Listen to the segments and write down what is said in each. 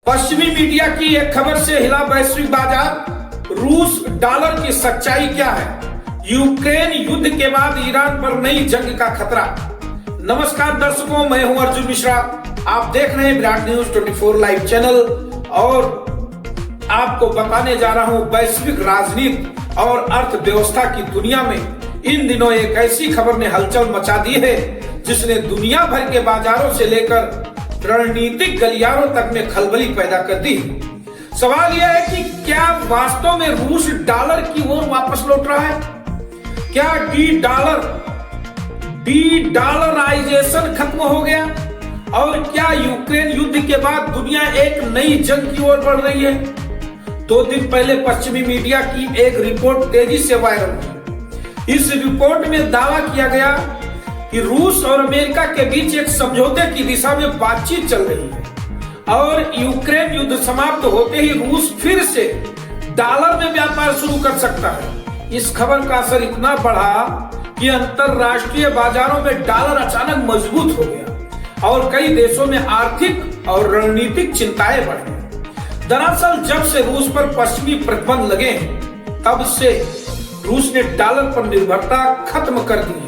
पश्चिमी मीडिया की एक खबर से हिला वैश्विक बाजार। रूस डॉलर की सच्चाई क्या है? यूक्रेन युद्ध के बाद ईरान पर नई जंग का खतरा। नमस्कार दर्शकों, मैं हूं अर्जुन मिश्रा। आप देख रहे हैं विराट न्यूज 24 लाइव चैनल और आपको बताने जा रहा हूं वैश्विक राजनीति और अर्थव्यवस्था की दुनिया में इन दिनों एक ऐसी खबर ने हलचल मचा दी है जिसने दुनिया भर के बाजारों से लेकर रणनीतिक गलियारों तक में खलबली पैदा कर दी। सवाल यह है कि क्या वास्तव में रूस डॉलर की ओर वापस लौट रहा है? क्या डी-डॉलराइजेशन खत्म हो गया? और क्या यूक्रेन युद्ध के बाद दुनिया एक नई जंग की ओर बढ़ रही है? 2 दिन पहले पश्चिमी मीडिया की एक रिपोर्ट तेजी से वायरल हुई। इस रिपोर्ट में दावा किया गया कि रूस और अमेरिका के बीच एक समझौते की दिशा में बातचीत चल रही है और यूक्रेन युद्ध समाप्त होते ही रूस फिर से डॉलर में व्यापार शुरू कर सकता है। इस खबर का असर इतना बढ़ा कि अंतरराष्ट्रीय बाजारों में डॉलर अचानक मजबूत हो गया और कई देशों में आर्थिक और रणनीतिक चिंताएं बढ़ गई। दरअसल जब से रूस पर पश्चिमी प्रतिबंध लगे हैं तब से रूस ने डॉलर पर निर्भरता खत्म कर दी है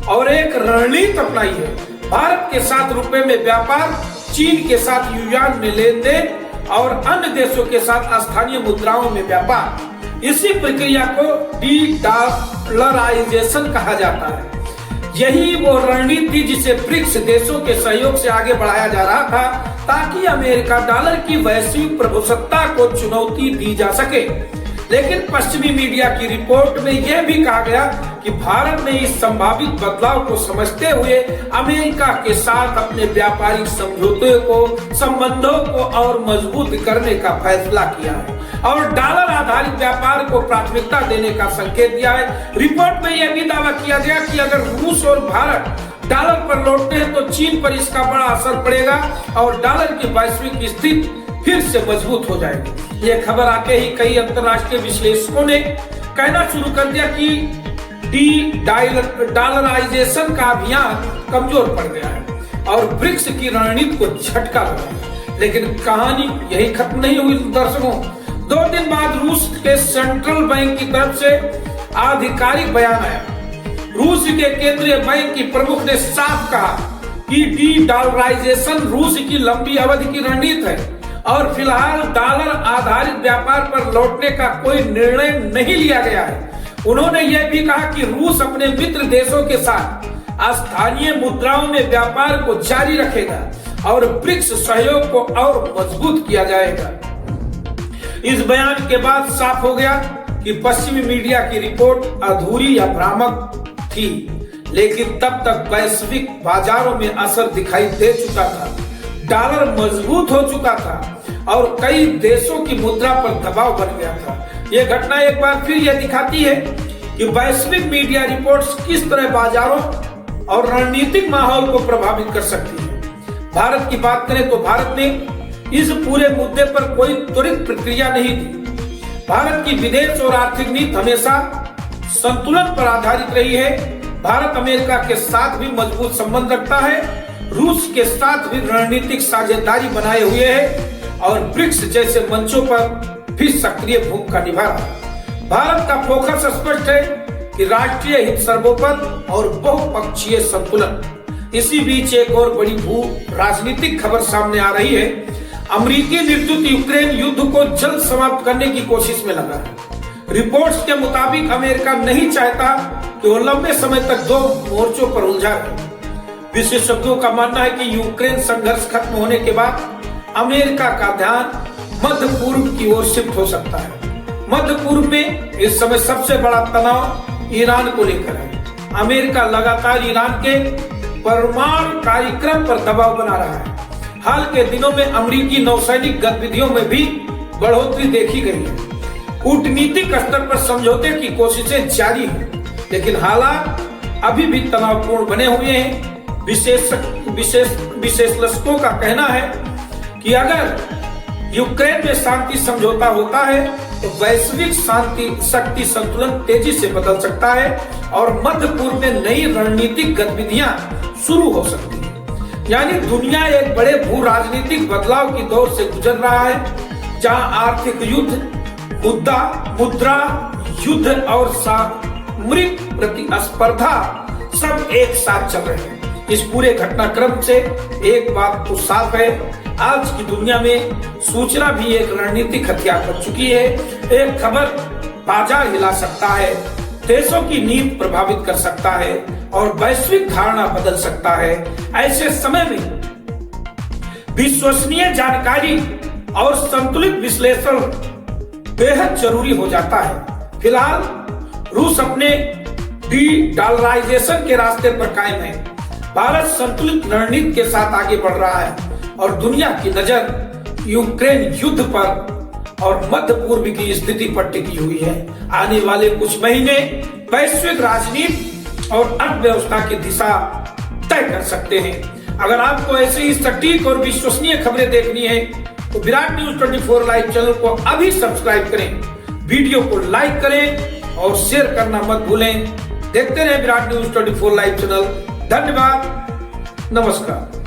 और एक रणनीति अपनाई है। भारत के साथ रुपए में व्यापार, चीन के साथ युआन में लेन देन और अन्य देशों के साथ स्थानीय मुद्राओं में व्यापार। इसी प्रक्रिया को डी-डॉलराइजेशन कहा जाता है। यही वो रणनीति जिसे ब्रिक्स देशों के सहयोग से आगे बढ़ाया जा रहा था ताकि अमेरिका डॉलर की वैश्विक प्रभुसत्ता को चुनौती दी जा सके। लेकिन पश्चिमी मीडिया की रिपोर्ट में यह भी कहा गया कि भारत ने इस संभावित बदलाव को समझते हुए अमेरिका के साथ अपने व्यापारिक संबंधों को और मजबूत करने का फैसला किया है और डॉलर आधारित व्यापार को प्राथमिकता देने का संकेत दिया है। रिपोर्ट में यह भी दावा किया गया कि अगर रूस और भारत डॉलर पर लौटते हैं तो चीन पर इसका बड़ा असर पड़ेगा और डॉलर की वैश्विक स्थिति फिर से मजबूत हो जाएगी। यह खबर आते ही कई अंतरराष्ट्रीय विश्लेषकों ने कहना शुरू कर दिया कि डी-डॉलराइजेशन का अभियान कमजोर पड़ गया है और ब्रिक्स की रणनीति को झटका लगा है। लेकिन कहानी यही खत्म नहीं हुई दर्शकों। 2 दिन बाद रूस के सेंट्रल बैंक की तरफ से आधिकारिक बयान आया। रूस के केंद्रीय बैंक की प्रमुख ने साफ कहा कि डी-डॉलराइजेशन रूस की लंबी अवधि की रणनीति है और फिलहाल डॉलर आधारित व्यापार पर लौटने का कोई निर्णय नहीं लिया गया है। उन्होंने यह भी कहा कि रूस अपने मित्र देशों के साथ स्थानीय मुद्राओं में व्यापार को जारी रखेगा और ब्रिक्स सहयोग को और मजबूत किया जाएगा। इस बयान के बाद साफ हो गया कि पश्चिमी मीडिया की रिपोर्ट अधूरी या भ्रामक थी, लेकिन तब तक वैश्विक बाजारों में असर दिखाई दे चुका था। डॉलर मजबूत हो चुका था और कई देशों की मुद्रा पर दबाव बन गया था। यह घटना एक बार फिर यह दिखाती है कि वैश्विक मीडिया रिपोर्ट्स किस तरह बाजारों और रणनीतिक माहौल को प्रभावित कर सकती है। भारत की बात करें तो भारत ने इस पूरे मुद्दे पर कोई त्वरित प्रतिक्रिया नहीं दी। भारत की विदेश और आर्थिक नीति हमेशा संतुलन पर आधारित रही है। भारत अमेरिका के साथ भी मजबूत संबंध रखता है, रूस के साथ भी रणनीतिक साझेदारी बनाए हुए है और ब्रिक्स जैसे मंचों पर भी सक्रिय भूमिका निभा रहा है। भारत का फोकस स्पष्ट है कि राष्ट्रीय हित सर्वोपरि और बहुपक्षीय संतुलन। इसी बीच एक और बड़ी भू राजनीतिक खबर सामने आ रही है। अमेरिकी नेतृत्व यूक्रेन युद्ध को जल्द समाप्त करने की कोशिश में लगा है। रिपोर्ट्स के मुताबिक अमेरिका नहीं चाहता कि वो लंबे समय तक 2 मोर्चों पर उलझा रहे। विशेषज्ञों का मानना है कि यूक्रेन संघर्ष खत्म होने के बाद अमेरिका का ध्यान मध्य पूर्व की ओर शिफ्ट हो सकता है। मध्य पूर्व में इस समय सबसे बड़ा तनाव ईरान को लेकर है। अमेरिका लगातार ईरान के परमाणु कार्यक्रम पर दबाव बना रहा है। हाल के दिनों में अमेरिकी नौसैनिक गतिविधियों में भी बढ़ोतरी देखी गई है। कूटनीतिक स्तर पर समझौते की कोशिशें जारी हैं, लेकिन हालात अभी भी तनावपूर्ण बने हुए हैं। विशेषज्ञों का कहना है कि अगर यूक्रेन में शांति समझौता होता है तो वैश्विक शक्ति संतुलन तेजी से बदल सकता है और मध्य पूर्व में नई रणनीतिक गतिविधियां शुरू हो सकती है। यानी दुनिया एक बड़े भू राजनीतिक बदलाव की दौर से गुजर रहा है, जहां आर्थिक युद्ध, मुद्रा युद्ध और सामरिक प्रतिस्पर्धा सब एक साथ चल रहे हैं। इस पूरे घटनाक्रम से एक बात तो साफ है, आज की दुनिया में सूचना भी एक रणनीतिक हथियार बन चुकी है। एक खबर बाजार हिला सकता है, देशों की नीति प्रभावित कर सकता है और वैश्विक धारणा बदल सकता है। ऐसे समय में विश्वसनीय जानकारी और संतुलित विश्लेषण बेहद जरूरी हो जाता है। फिलहाल रूस अपने डी-डॉलराइजेशन के रास्ते पर कायम है। भारत संतुलित रणनीति के साथ आगे बढ़ रहा है और दुनिया की नजर यूक्रेन युद्ध पर और मध्य पूर्व की स्थिति पर टिकी हुई है। आने वाले कुछ महीने वैश्विक राजनीति और अर्थव्यवस्था की दिशा तय कर सकते हैं। अगर आपको ऐसे ही सटीक और विश्वसनीय खबरें देखनी है तो विराट न्यूज 24 लाइव चैनल को अभी सब्सक्राइब करें, वीडियो को लाइक करें और शेयर करना मत भूलें। देखते रहे विराट न्यूज 24 लाइव चैनल। धन्यवाद, नमस्कार।